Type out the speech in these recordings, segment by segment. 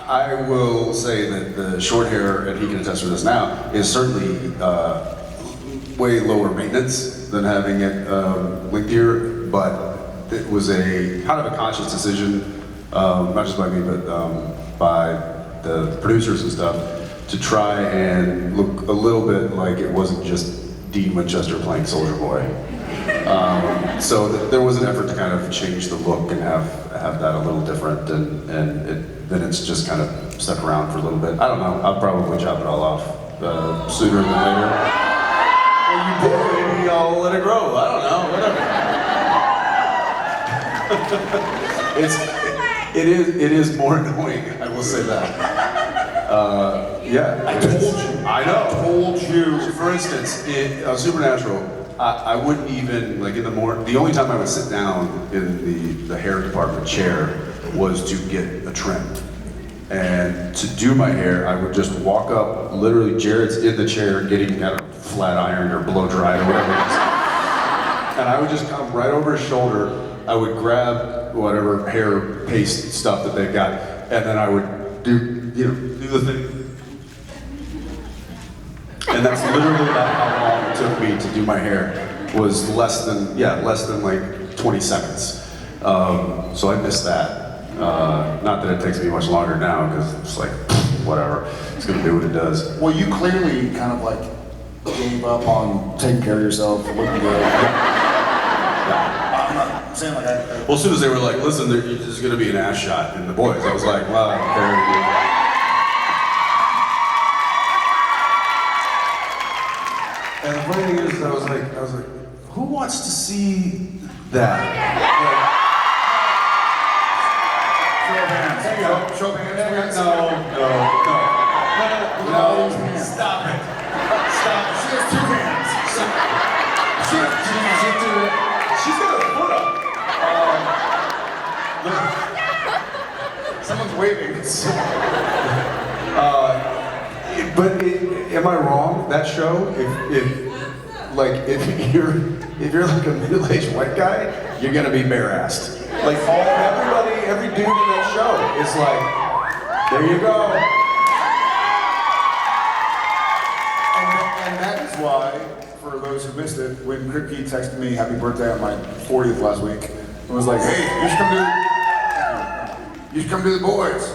I will say that the short hair, and he can attest to this now, is certainly way lower maintenance than having it lengthier, but it was a kind of a conscious decision, not just by me, but by the producers and stuff, to try and look a little bit like it wasn't just Dean Winchester playing Soldier Boy. So there was an effort to kind of change the look and have that a little different, and then it's just kind of stuck around for a little bit. I don't know, I'll probably chop it all off sooner than later. Or you did, maybe I'll let it grow, I don't know, whatever. It is more annoying, I will say that. Yeah. I told you. I know. I told you. For instance, in Supernatural, I wouldn't even, like in the morning, the only time I would sit down in the hair department chair was to get a trim. And to do my hair, I would just walk up, literally Jared's in the chair getting kind of flat ironed or blow dried or whatever it is. And I would just come right over his shoulder, I would grab whatever hair paste stuff that they've got, and then I would do the thing. And that's literally about how long it took me to do my hair, was less than like 20 seconds. So I missed that. Not that it takes me much longer now, because it's like, whatever, it's gonna do what it does. Well, you clearly kind of like gave up on taking care of yourself, looking good. I'm not saying like I. Well, as soon as they were like, listen, there's gonna be an ass shot in The Boys, I was like, well, I don't care. And the funny thing is, I was like, who wants to see that? Show of hands. There you go. Show of hands. No. Stop it. Stop it. She has two hands. She's got a foot up. Someone's waving. But am I wrong? That show, if you're like a middle-aged white guy, you're gonna be bare-assed. Like every dude in that show is like, there you go. And that is why, for those who missed it, when Kripke texted me happy birthday on my 40th last week, it was like, hey, you should come to The Boys.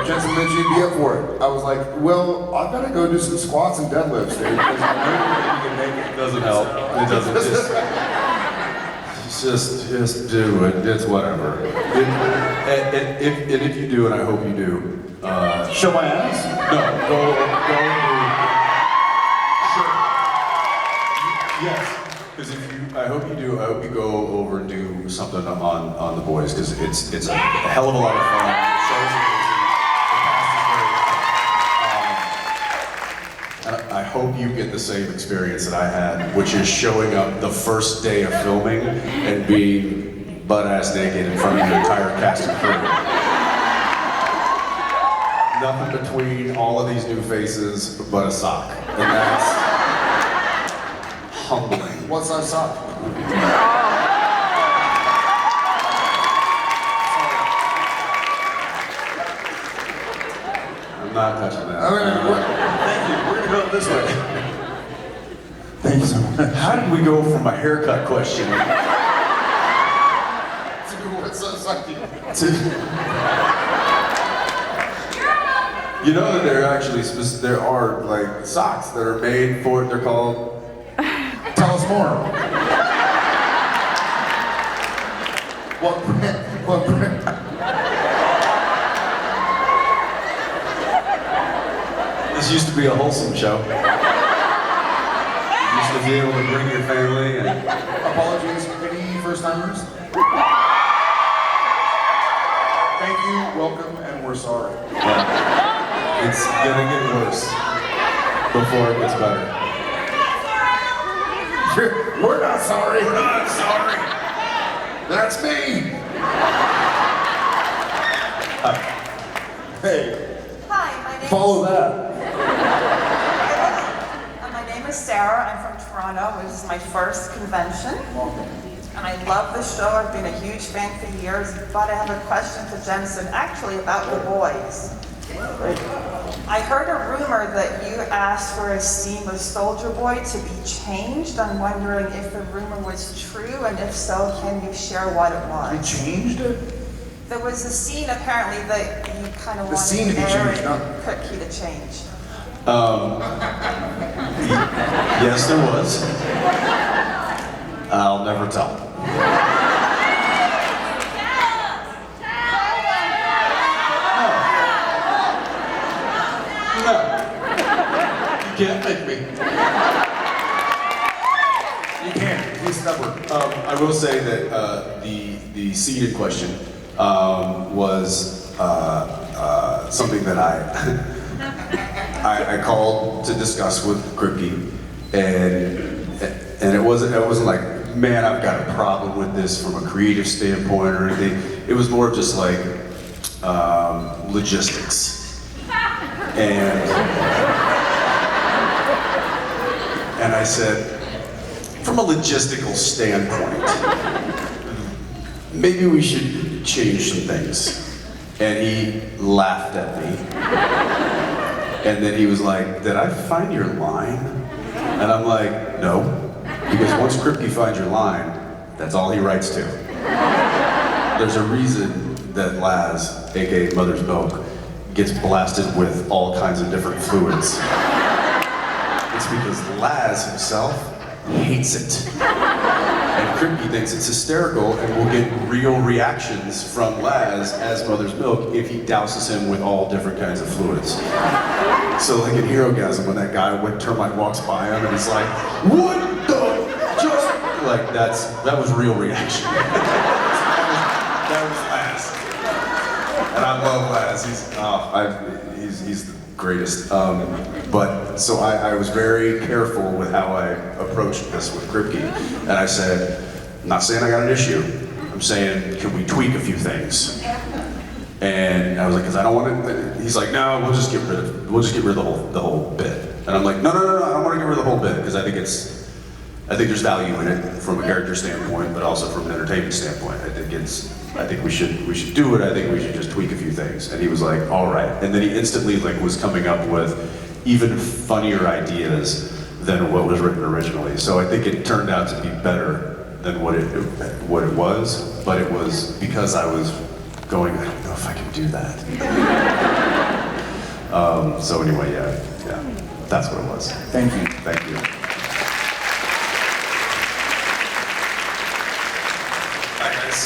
Jensen mentioned you'd be up for it. I was like, well, I've got to go do some squats and deadlifts, dude, because I know you can make it. It doesn't help. It doesn't. Just do it. It's whatever. And if you do, and I hope you do. Show my ass? No, go. Sure. Yes. Because I hope you do. I hope you go over and do something on The Boys, because it's a hell of a lot of fun. I hope you get the same experience that I had, which is showing up the first day of filming and being butt-ass naked in front of the entire cast and crew. Nothing between all of these new faces but a sock. And that's humbling. What size sock? I'm not touching that. Thank you. We're gonna go this way. Thank you so much. How did we go from a haircut question What size sock do you have? to... You know that there are like socks that are made for, they're called... Tell us more. What brand? What brand? This used to be a wholesome show. You used to be able to bring your family and... Apologies, any first timers? Thank you, welcome, and we're sorry. It's gonna get worse before it gets better. We're not sorry. We're not sorry. That's me. Hey, Hi, my name follow that. my name is Sarah. I'm from Toronto. This is my first convention. and I love the show. I've been a huge fan for years, but I have a question for Jensen, actually about The Boys. I heard a rumor that you asked for a scene with Soldier Boy to be changed. I'm wondering if the rumor was true, and if so, can you share what it I was? changed it? There was a scene apparently that you kind of The scene to wanted be Aaron changed, no. Kripke to change. Yes, there was. I'll never tell. No. You can't make me. You can't. He's stubborn. I will say that the scene in question was something that I called to discuss with Kripke, and it wasn't like, man, I've got a problem with this from a creative standpoint or anything. It was more of just like logistics. And I said, from a logistical standpoint, maybe we should change some things. And he laughed at me. And then he was like, did I find your line? And I'm like, no. Because once Kripke finds your line, that's all he writes to. There's a reason that Laz, aka Mother's Milk, gets blasted with all kinds of different fluids. It's because Laz himself hates it. And Kripke thinks it's hysterical and will get real reactions from Laz as Mother's Milk if he douses him with all different kinds of fluids. So like in Herogasm, when that guy with termite walks by him and he's like, what the just like that was real reaction. That was Laz. And I love Laz. He's the greatest. But so I was very careful with how I approached this with Kripke. And I said, I'm not saying I got an issue. I'm saying, can we tweak a few things? And I was like, because I don't want to. He's like, no, we'll just get rid of the whole bit. And I'm like, no, I don't want to get rid of the whole bit because I think there's value in it from a character standpoint, but also from an entertainment standpoint. I think we should do it. I think we should just tweak a few things. And he was like, all right. And then he instantly was coming up with even funnier ideas than what was written originally. So I think it turned out to be better than what it was, but it was because I was going, I don't know if I can do that. So anyway, yeah, that's what it was. Thank you. Thank you. Hi guys.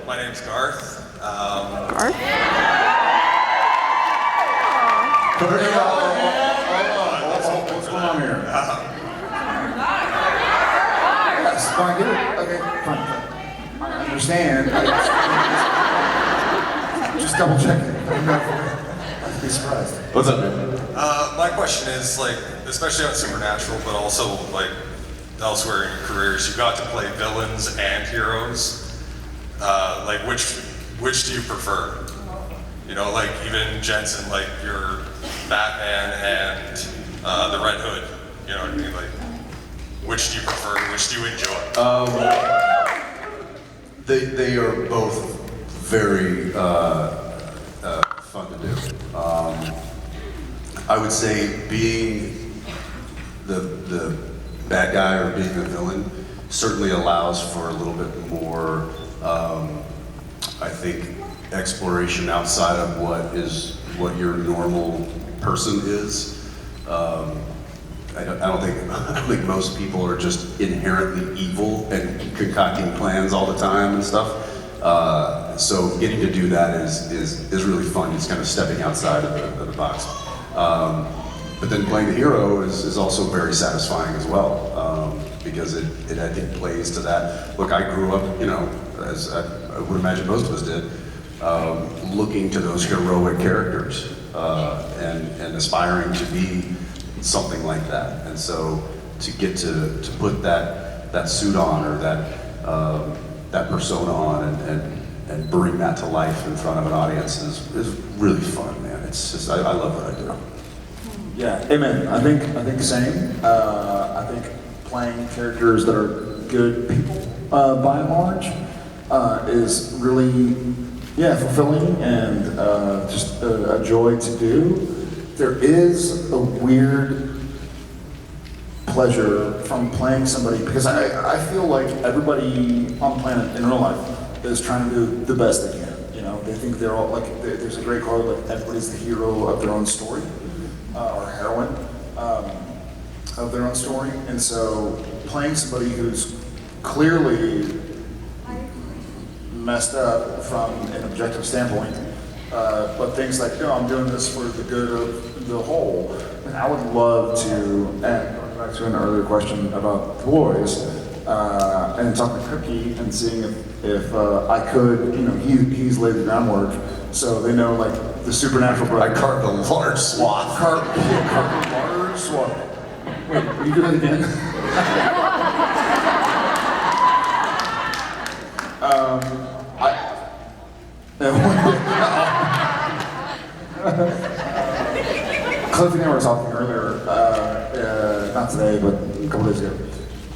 My name's Garth. Garth? What's going on here? Yes, fine, do it. Okay, fine. I understand. Just double checking. I'd be surprised. What's up, man? My question is, like, especially on Supernatural, but also like elsewhere in your careers, you got to play villains and heroes. Like, which do you prefer? You know, like even Jensen, like you're Batman and the Red Hood. You know what I mean? Like, which do you prefer? Which do you enjoy? They are both very fun to do. I would say being the bad guy or being the villain certainly allows for a little bit more, I think, exploration outside of what your normal person is. I don't think most people are just inherently evil and concocting plans all the time and stuff. So getting to do that is really fun. It's kind of stepping outside of the box. But then playing the hero is also very satisfying as well, because it I think plays to that. Look, I grew up, you know, as I would imagine most of us did, looking to those heroic characters and aspiring to be something like that. And so to get to put that suit on or that persona on and bring that to life in front of an audience is really fun, man. It's just I love what I do. Yeah, amen. I think the same. I think playing characters that are good people by and large, is really, yeah, fulfilling and just a joy to do. There is a weird pleasure from playing somebody, because I feel like everybody on the planet in real life is trying to do the best they can. You know, they think they're all like, there's a great quote, like everybody's the hero of their own story, or heroine of their own story. And so playing somebody who's clearly messed up from an objective standpoint, but things like, no, I'm doing this for the good of the whole. And I would love to, and going back to an earlier question about the boys, and talking to Kripke and seeing if I could, you know, he's laid the groundwork, so they know like the supernatural. I carved a large swath. Carved a large swath. Wait, will you do that again? Cliff and I were talking earlier, not today, but a couple days ago,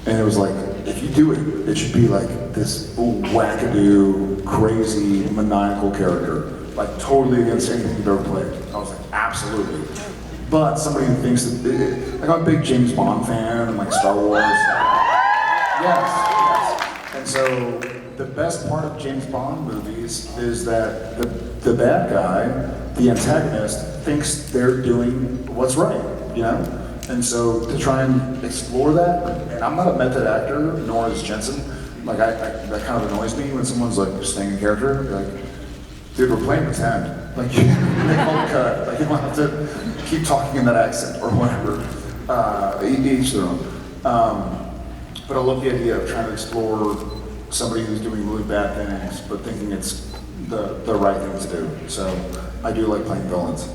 and it was like, if you do it, it should be like this wackadoo, crazy, maniacal character, like totally against anything you've ever played. I was like, absolutely. But somebody who thinks that, like I'm a big James Bond fan and like Star Wars. Yes. And so the best part of James Bond movies is that the bad guy, the antagonist, thinks they're doing what's right, you know? And so to try and explore that, and I'm not a method actor, nor is Jensen. Like that kind of annoys me when someone's like staying in character. Like, dude, we're playing pretend. Like you make all the cut. Like you don't have to keep talking in that accent or whatever. Each their own. But I love the idea of trying to explore somebody who's doing really bad things, but thinking it's the right thing to do. So I do like playing villains.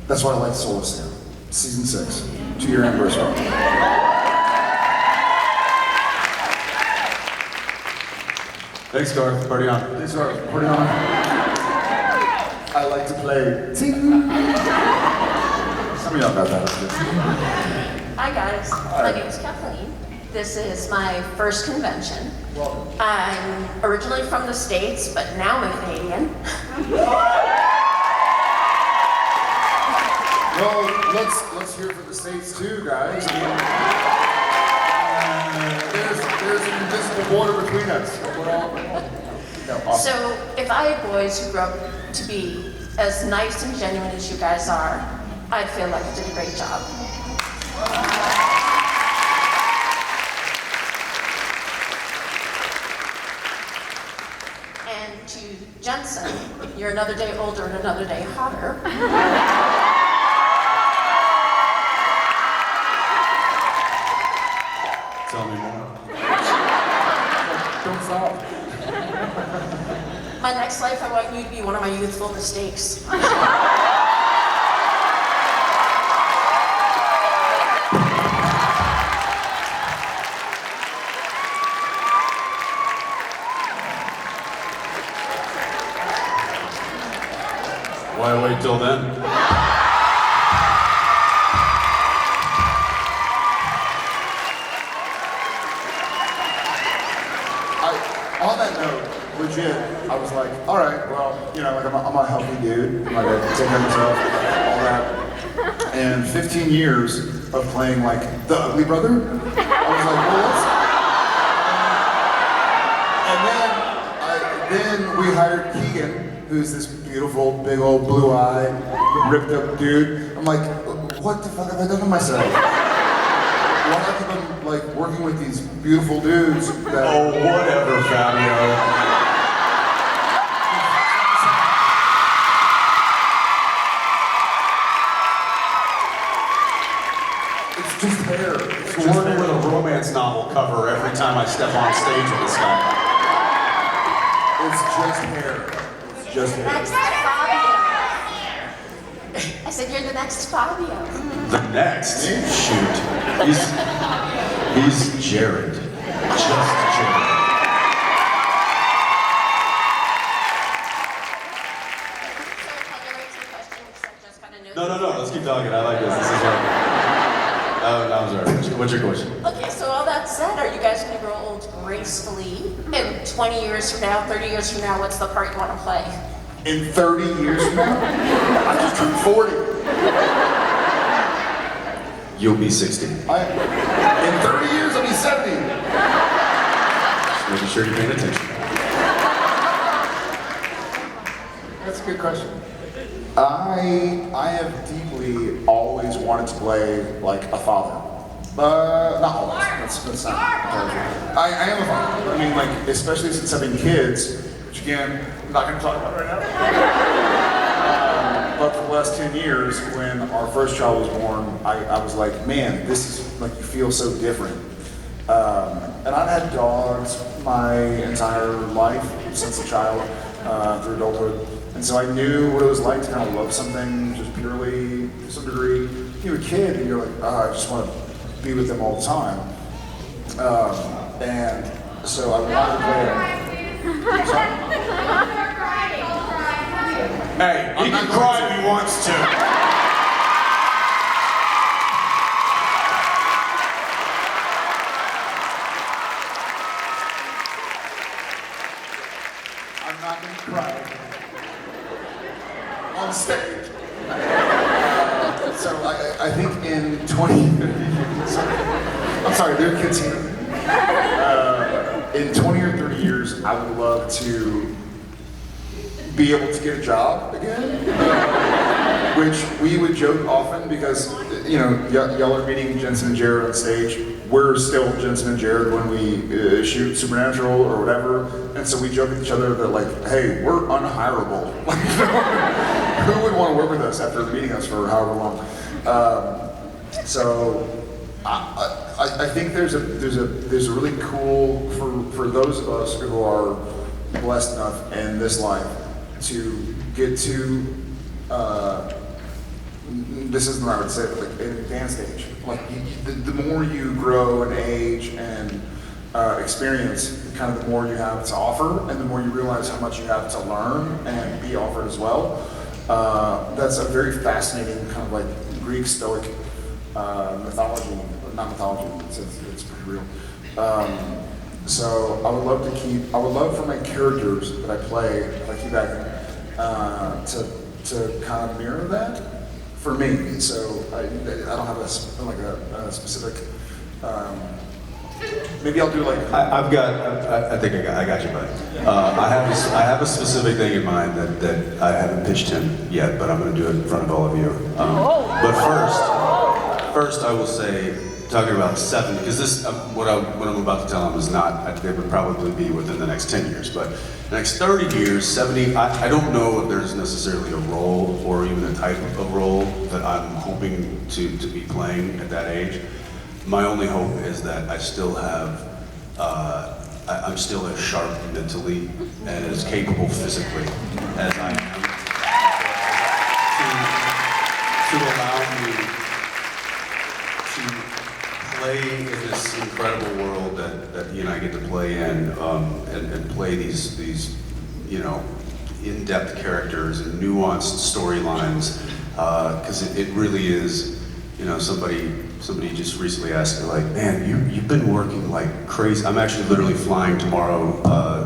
That's why I like Soulless Sam. Season 6, 2-year anniversary. Thanks, Garth. Party on. Thanks, Garth. Party on. I like to play ting. Some of y'all got that. Hi guys, my name is Kathleen. This is my first convention. I'm originally from the States, but now I'm a Canadian. Well, let's hear for the States too, guys. There's an invisible border between us. So if I had boys who grew up to be as nice and genuine as you guys are, I'd feel like I did a great job. And to Jensen, you're another day older and another day hotter. Tell me more. Don't stop. My next life, I want you to be one of my youthful mistakes. Why wait till then? On that note, legit, I was like, all right, well, you know, like I'm a healthy dude, like I take care of myself, all that. And 15 years of playing like the ugly brother, I was like, well, let's. And then we hired Keegan, who's this beautiful, big old blue-eyed, ripped up dude. I'm like, what the fuck have I done to myself? Why have I been like working with these beautiful dudes that? Oh, whatever, Fabio. It's just hair. It's working with a romance novel cover every time I step on stage with this guy. It's just hair. It's just hair. Next, Fabio. I said you're the next Fabio. The next? Shoot. He's Jared. Just Jared. No, let's keep talking. I like this. This is fun. No, I'm sorry. What's your question? Okay, so all that said, are you guys gonna grow old gracefully. And 20 years from now, 30 years from now, what's the part you want to play? In 30 years from now, I just turned 40. You'll be 60. In 30 years, I'll be 70. Just making sure you're paying attention. That's a good question. I have deeply always wanted to play like a father. Not always. That's not. I am a father. I mean, like, especially since having kids, which again, I'm not going to talk about right now. But for the last 10 years, when our first child was born, I was like, man, this is like, you feel so different. And I've had dogs my entire life since a child through adulthood. And so I knew what it was like to kind of love something just purely to some degree. You're a kid and you're like, oh, I just want to be with them all the time. And so I wanted to play. Hey, he can cry if he wants to. I'm not going to cry on stage. So I think in 20, I'm sorry, there are kids here. In 20 or 30 years, I would love to be able to get a job again, which we would joke often because, you know, y'all are meeting Jensen and Jared on stage. We're still Jensen and Jared when we shoot Supernatural or whatever, and so we joke with each other that like, hey, we're unhireable. Like, who would want to work with us after meeting us for however long? So I think there's a really cool for those of us who are blessed enough in this life to get to this isn't what I would say, but like an advanced age. Like the more you grow and age and experience, kind of the more you have to offer, and the more you realize how much you have to learn and be offered as well. That's a very fascinating kind of like Greek Stoic mythology, not mythology, it's pretty real. So I would love for my characters that I play, if I keep acting, to kind of mirror that for me. So I don't have a specific, maybe I'll do like. I think I got you, buddy. I have a specific thing in mind that I haven't pitched him yet, but I'm going to do it in front of all of you. But first I will say, talking about 70, because this what I'm about to tell him is not. It would probably be within the next 10 years, but the next 30 years, 70. I don't know if there's necessarily a role or even a type of role that I'm hoping to be playing at that age. My only hope is that I still have, I'm still as sharp mentally and as capable physically as I am to allow me to play in this incredible world that he and I get to play in, and play these you know, in-depth characters and nuanced storylines, because it really is, you know, somebody just recently asked me, like, man, you've been working like crazy. I'm actually literally flying tomorrow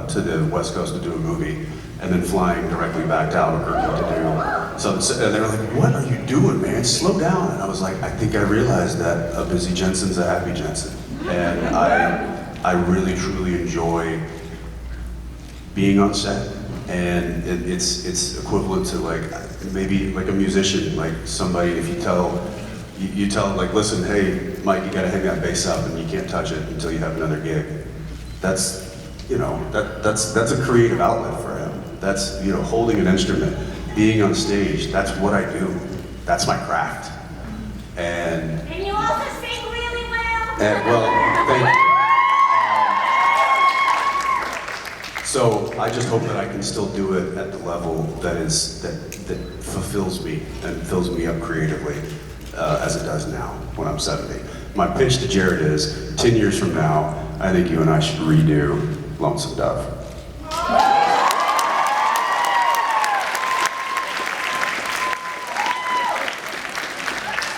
to the West Coast to do a movie, and then flying directly back to Albuquerque to do. So and they're like, what are you doing, man? Slow down. And I was like, I think I realized that a busy Jensen's a happy Jensen, and I really truly enjoy being on set, and it's equivalent to like maybe like a musician, like somebody, if you tell like, listen, hey, Mike, you gotta hang that bass up and you can't touch it until you have another gig. That's, you know, that's a creative outlet for him. That's, you know, holding an instrument, being on stage, that's what I do. That's my craft. And you also sing really well. well, thank you. So I just hope that I can still do it at the level that fulfills me and fills me up creatively, as it does now when I'm 70. My pitch to Jared is, 10 years from now, I think you and I should redo Lonesome Dove.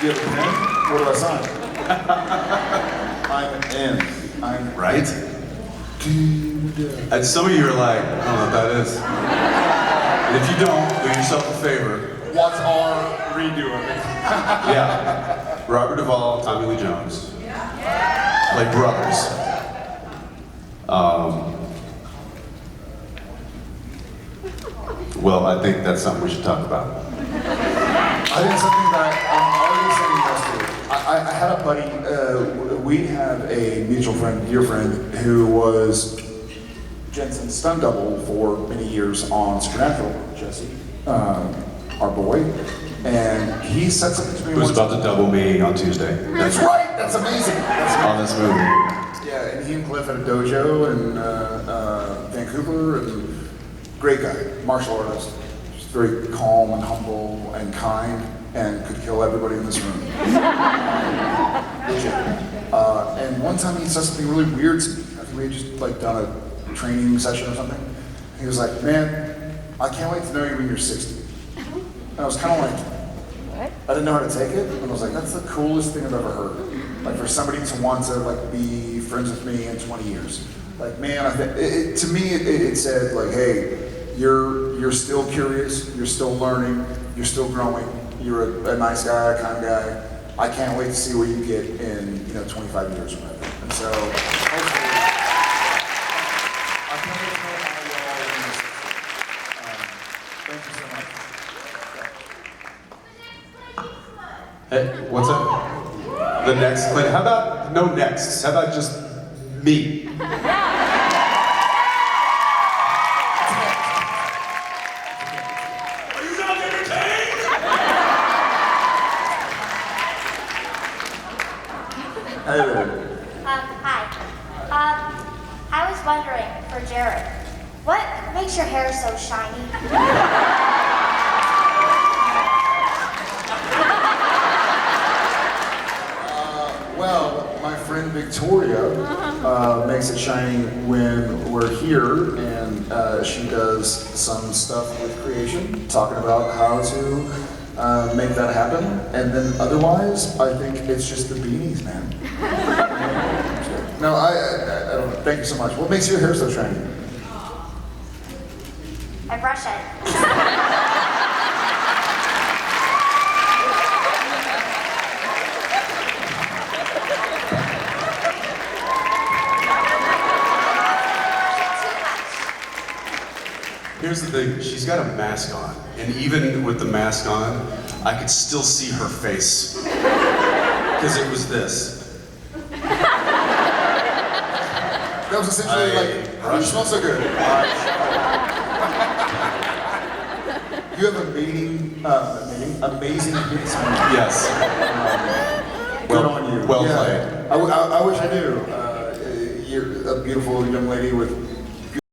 You have a pen? What do I sign? I'm in. I'm Right? And some of you are like, I don't know what that is. And if you don't, do yourself a favor. Watch our redo of it. Yeah. Robert Duvall, Tommy Lee Jones. Like brothers. Well, I think that's something we should talk about. I think something that I'm already saying yes to. I had a buddy, we have a mutual friend, dear friend, who was Jensen's stunt double for many years on Supernatural, Jesse, our boy. And he said something to me Who's once. about to double me on Tuesday. That's right, that's amazing. On this movie. Yeah, and he and Cliff had a dojo in Vancouver, and great guy, martial artist, just very calm and humble and kind, and could kill everybody in this room. Legit. And one time he said something really weird to me. I think we had just like done a training session or something. He was like, "Man, I can't wait to know you when you're 60." And I was kind of like, I didn't know how to take it, and I was like, that's the coolest thing I've ever heard. Like for somebody to want to like be friends with me in 20 years. Like man, I think to me it said like, hey, you're still curious, you're still learning, you're still growing, you're a nice guy, a kind guy. I can't wait to see where you get in 25 years or whatever. And so hopefully, I can't wait to know how you all are doing this. Thank you so much. Hey, what's up? The next Clint. How about no next? How about just me? Are you not entertained? Hey there. Hi. I was wondering for Jared, what makes your hair so shiny? Well, my friend Victoria makes it shiny when we're here, and she does some stuff with creation, talking about how to make that happen. And then otherwise, I think it's just the beanies, man. No, I don't know. Thank you so much. What makes your hair so shiny? I brush it. Here's the thing, she's got a mask on, and even with the mask on, I could still see her face. Because it was this. That was essentially like, how do you smell so good? You have amazing smell. Yes. Good on you. Well Yeah. played. I wish I knew. You're a beautiful young lady with